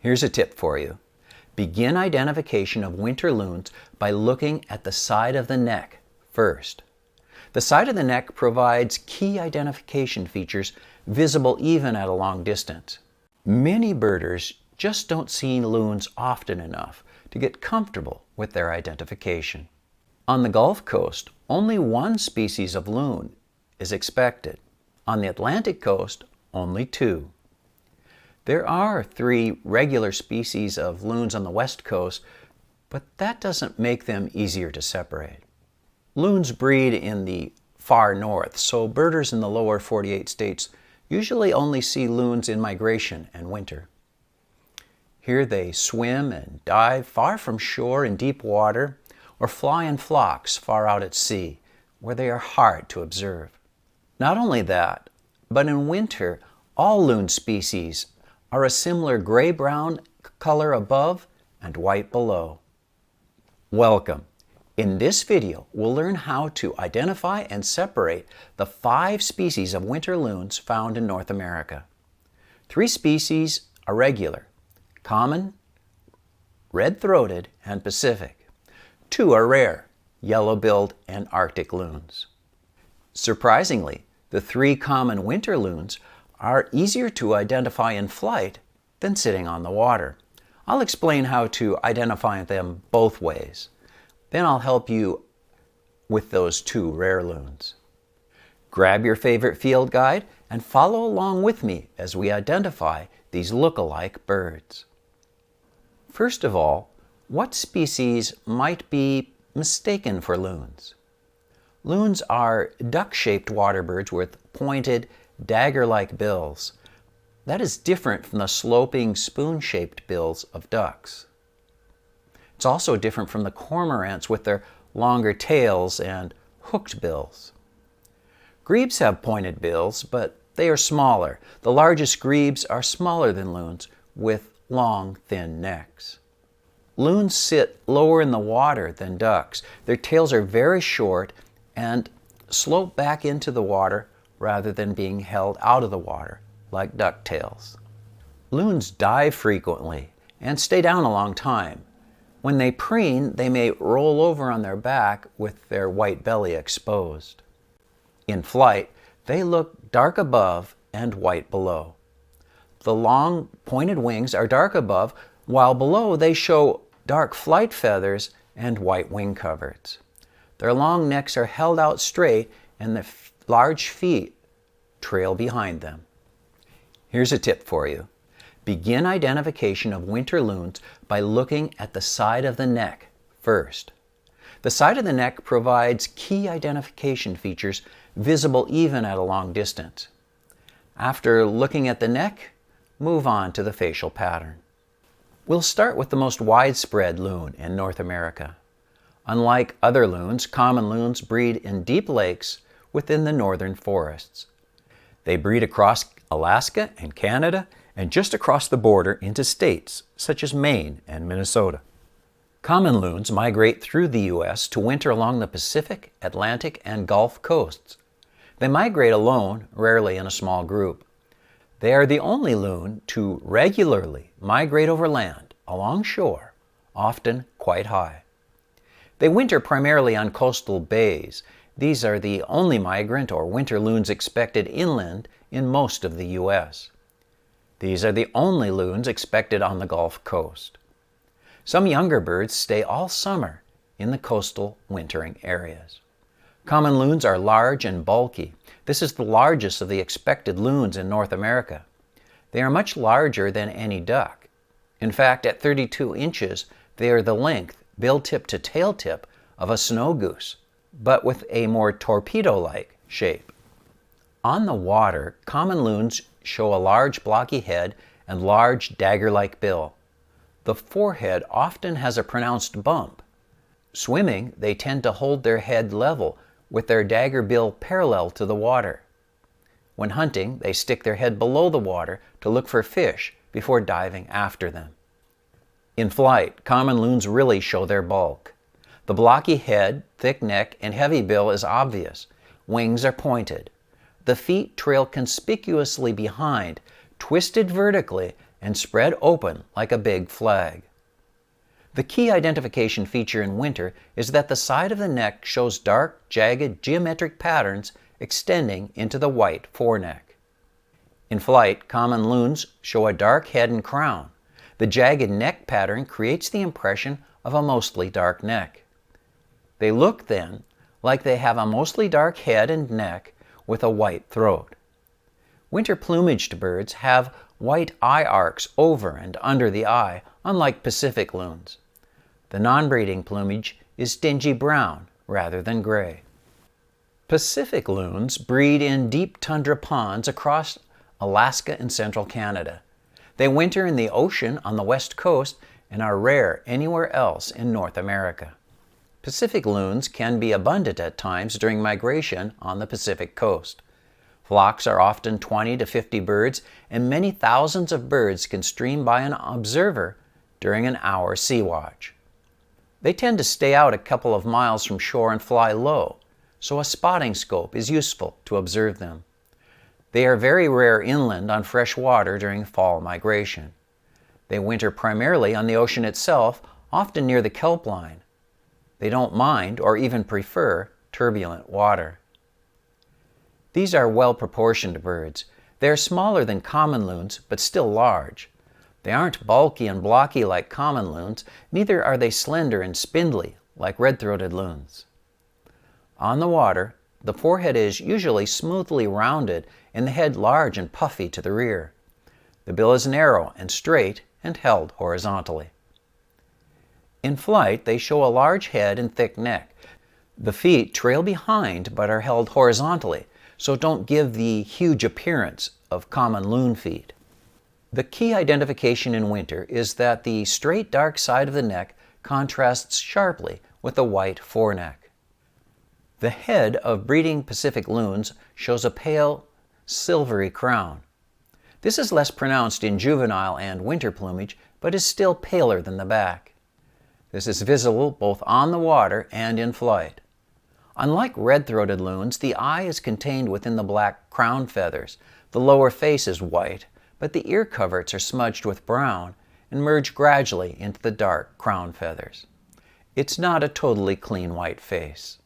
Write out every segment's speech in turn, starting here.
Here's a tip for you. Begin identification of winter loons by looking at the side of the neck first. The side of the neck provides key identification features visible even at a long distance. Many birders just don't see loons often enough to get comfortable with their identification. On the Gulf Coast, only one species of loon is expected. On the Atlantic coast, only two. There are 3 regular species of loons on the West Coast, but that doesn't make them easier to separate. Loons breed in the far north, so birders in the lower 48 states usually only see loons in migration and winter. Here they swim and dive far from shore in deep water, or fly in flocks far out at sea, where they are hard to observe. Not only that, but in winter, all loon species are a similar gray-brown color above and white below. Welcome. In this video, we'll learn how to identify and separate the 5 species of winter loons found in North America. 3 species are regular: common, red-throated, and Pacific. 2 are rare: yellow-billed and Arctic loons. Surprisingly, the 3 common winter loons are easier to identify in flight than sitting on the water. I'll explain how to identify them both ways. Then I'll help you with those 2 rare loons. Grab your favorite field guide and follow along with me as we identify these look-alike birds. First of all, what species might be mistaken for loons? Loons are duck-shaped water birds with pointed, dagger-like bills. That is different from the sloping, spoon-shaped bills of ducks. It's also different from the cormorants with their longer tails and hooked bills. Grebes have pointed bills, but they are smaller. The largest grebes are smaller than loons, with long, thin necks. Loons sit lower in the water than ducks. Their tails are very short and slope back into the water rather than being held out of the water like duck tails. Loons dive frequently and stay down a long time. When they preen, they may roll over on their back with their white belly exposed. In flight, they look dark above and white below. The long pointed wings are dark above, while below they show dark flight feathers and white wing coverts. Their long necks are held out straight and the large feet trail behind them. Here's a tip for you. Begin identification of winter loons by looking at the side of the neck first. The side of the neck provides key identification features visible even at a long distance. After looking at the neck, move on to the facial pattern. We'll start with the most widespread loon in North America. Unlike other loons, common loons breed in deep lakes within the northern forests. They breed across Alaska and Canada and just across the border into states such as Maine and Minnesota. Common loons migrate through the U.S. to winter along the Pacific, Atlantic, and Gulf coasts. They migrate alone, rarely in a small group. They are the only loon to regularly migrate over land, along shore, often quite high. They winter primarily on coastal bays. These are the only migrant or winter loons expected inland in most of the U.S. These are the only loons expected on the Gulf Coast. Some younger birds stay all summer in the coastal wintering areas. Common loons are large and bulky. This is the largest of the expected loons in North America. They are much larger than any duck. In fact, at 32 inches, they are the length, bill tip to tail tip, of a snow goose, but with a more torpedo-like shape. On the water, common loons show a large blocky head and large dagger-like bill. The forehead often has a pronounced bump. Swimming, they tend to hold their head level with their dagger bill parallel to the water. When hunting, they stick their head below the water to look for fish before diving after them. In flight, common loons really show their bulk. The blocky head, thick neck, and heavy bill is obvious. Wings are pointed. The feet trail conspicuously behind, twisted vertically, and spread open like a big flag. The key identification feature in winter is that the side of the neck shows dark, jagged geometric patterns extending into the white foreneck. In flight, common loons show a dark head and crown. The jagged neck pattern creates the impression of a mostly dark neck. They look, then, like they have a mostly dark head and neck with a white throat. Winter plumaged birds have white eye arcs over and under the eye, unlike Pacific loons. The non-breeding plumage is dingy brown rather than gray. Pacific loons breed in deep tundra ponds across Alaska and central Canada. They winter in the ocean on the west coast and are rare anywhere else in North America. Pacific loons can be abundant at times during migration on the Pacific coast. Flocks are often 20 to 50 birds, and many thousands of birds can stream by an observer during an hour sea watch. They tend to stay out a couple of miles from shore and fly low, so a spotting scope is useful to observe them. They are very rare inland on fresh water during fall migration. They winter primarily on the ocean itself, often near the kelp line. They don't mind or even prefer turbulent water. These are well-proportioned birds. They are smaller than common loons, but still large. They aren't bulky and blocky like common loons, neither are they slender and spindly like red-throated loons. On the water, the forehead is usually smoothly rounded and the head large and puffy to the rear. The bill is narrow and straight and held horizontally. In flight, they show a large head and thick neck. The feet trail behind but are held horizontally, so don't give the huge appearance of common loon feet. The key identification in winter is that the straight dark side of the neck contrasts sharply with the white foreneck. The head of breeding Pacific loons shows a pale, silvery crown. This is less pronounced in juvenile and winter plumage, but is still paler than the back. This is visible both on the water and in flight. Unlike red-throated loons, the eye is contained within the black crown feathers. The lower face is white, but the ear coverts are smudged with brown and merge gradually into the dark crown feathers. It's not a totally clean white face.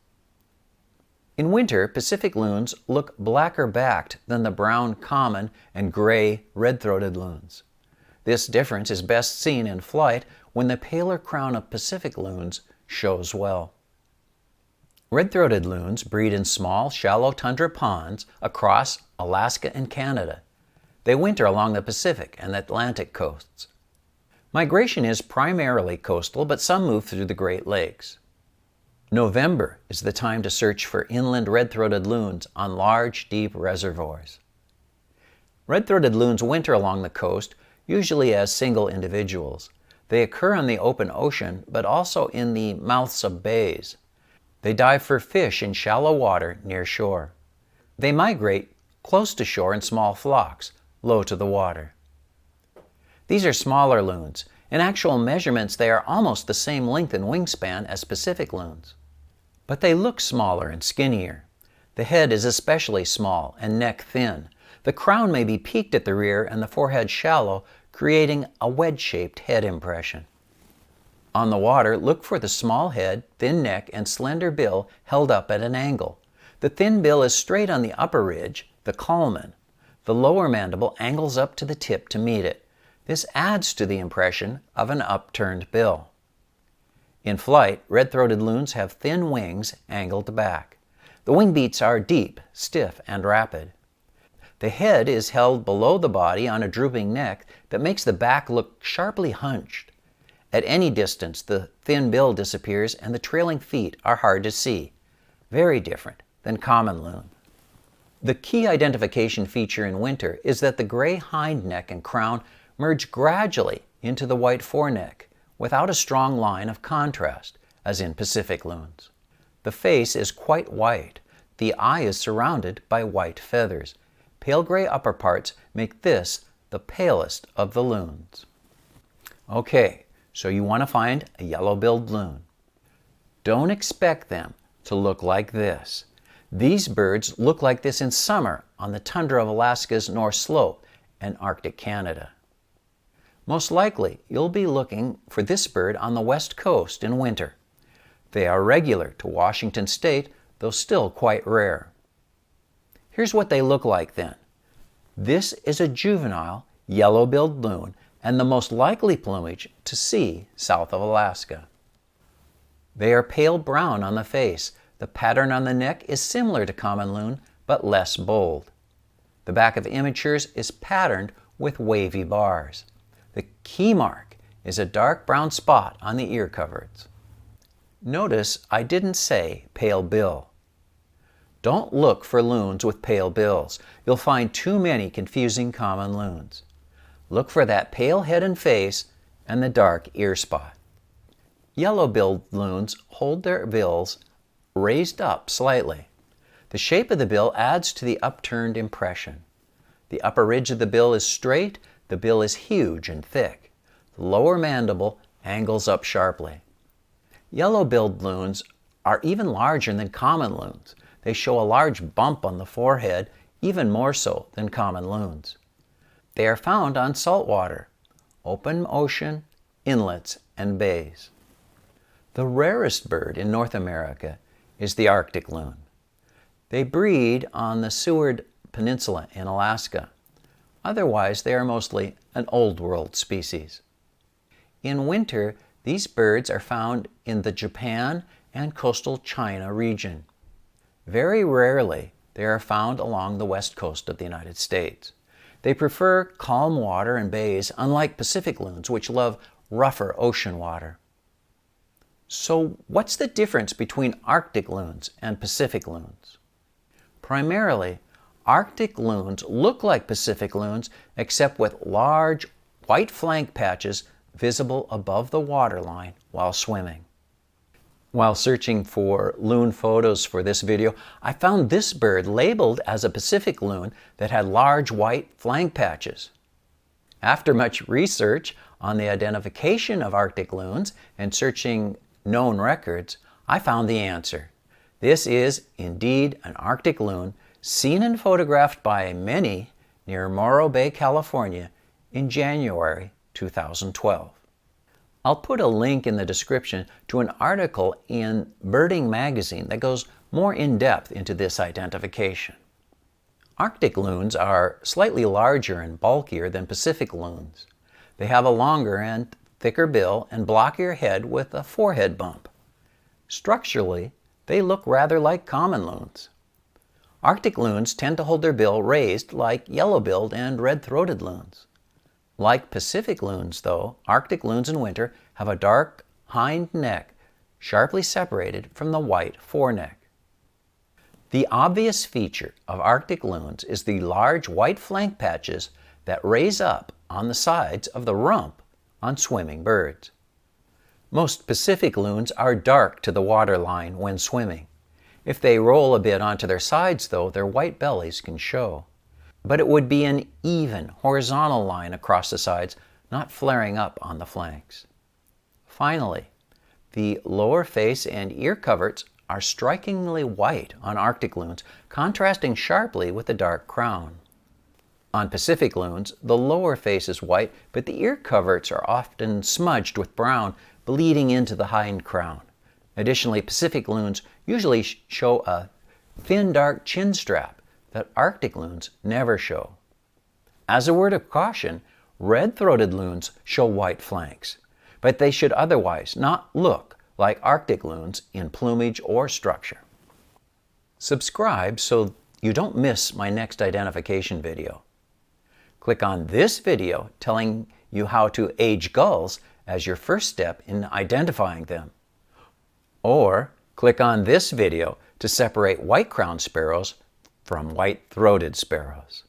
In winter, Pacific loons look blacker backed than the brown common and gray red-throated loons. This difference is best seen in flight when the paler crown of Pacific loons shows well. Red-throated loons breed in small, shallow tundra ponds across Alaska and Canada. They winter along the Pacific and Atlantic coasts. Migration is primarily coastal, but some move through the Great Lakes. November is the time to search for inland red-throated loons on large, deep reservoirs. Red-throated loons winter along the coast, usually as single individuals. They occur on the open ocean, but also in the mouths of bays. They dive for fish in shallow water near shore. They migrate close to shore in small flocks, low to the water. These are smaller loons. In actual measurements, they are almost the same length and wingspan as Pacific loons. But they look smaller and skinnier. The head is especially small and neck thin. The crown may be peaked at the rear and the forehead shallow, creating a wedge-shaped head impression. On the water, look for the small head, thin neck, and slender bill held up at an angle. The thin bill is straight on the upper ridge, the culmen. The lower mandible angles up to the tip to meet it. This adds to the impression of an upturned bill. In flight, red-throated loons have thin wings angled back. The wing beats are deep, stiff, and rapid. The head is held below the body on a drooping neck that makes the back look sharply hunched. At any distance, the thin bill disappears and the trailing feet are hard to see. Very different than common loon. The key identification feature in winter is that the gray hind neck and crown merge gradually into the white foreneck without a strong line of contrast, as in Pacific loons. The face is quite white. The eye is surrounded by white feathers. Pale gray upper parts make this the palest of the loons. Okay, so you want to find a yellow-billed loon. Don't expect them to look like this. These birds look like this in summer on the tundra of Alaska's North Slope and Arctic Canada. Most likely, you'll be looking for this bird on the west coast in winter. They are regular to Washington State, though still quite rare. Here's what they look like then. This is a juvenile yellow-billed loon and the most likely plumage to see south of Alaska. They are pale brown on the face. The pattern on the neck is similar to common loon, but less bold. The back of immatures is patterned with wavy bars. The key mark is a dark brown spot on the ear coverts. Notice I didn't say pale bill. Don't look for loons with pale bills. You'll find too many confusing common loons. Look for that pale head and face and the dark ear spot. Yellow-billed loons hold their bills raised up slightly. The shape of the bill adds to the upturned impression. The upper ridge of the bill is straight, the bill is huge and thick. The lower mandible angles up sharply. Yellow-billed loons are even larger than common loons. They show a large bump on the forehead, even more so than common loons. They are found on saltwater, open ocean, inlets, and bays. The rarest bird in North America is the Arctic loon. They breed on the Seward Peninsula in Alaska. Otherwise, they are mostly an Old World species. In winter, these birds are found in the Japan and coastal China region. Very rarely, they are found along the west coast of the United States. They prefer calm water and bays, unlike Pacific loons, which love rougher ocean water. So what's the difference between Arctic loons and Pacific loons? Primarily, Arctic loons look like Pacific loons, except with large white flank patches visible above the waterline while swimming. While searching for loon photos for this video, I found this bird labeled as a Pacific loon that had large white flank patches. After much research on the identification of Arctic loons and searching known records, I found the answer. This is indeed an Arctic loon seen and photographed by many near Morro Bay, California in January 2012. I'll put a link in the description to an article in Birding magazine that goes more in depth into this identification. Arctic loons are slightly larger and bulkier than Pacific loons. They have a longer and thicker bill and blockier head with a forehead bump. Structurally, they look rather like common loons. Arctic loons tend to hold their bill raised like yellow-billed and red-throated loons. Like Pacific loons, though, Arctic loons in winter have a dark hind neck sharply separated from the white foreneck. The obvious feature of Arctic loons is the large white flank patches that raise up on the sides of the rump on swimming birds. Most Pacific loons are dark to the waterline when swimming. If they roll a bit onto their sides, though, their white bellies can show. But it would be an even, horizontal line across the sides, not flaring up on the flanks. Finally, the lower face and ear coverts are strikingly white on Arctic loons, contrasting sharply with the dark crown. On Pacific loons, the lower face is white, but the ear coverts are often smudged with brown, bleeding into the hind crown. Additionally, Pacific loons usually show a thin, dark chin strap that Arctic loons never show. As a word of caution, red-throated loons show white flanks, but they should otherwise not look like Arctic loons in plumage or structure. Subscribe so you don't miss my next identification video. Click on this video telling you how to age gulls as your first step in identifying them. Or click on this video to separate white-crowned sparrows from white-throated sparrows.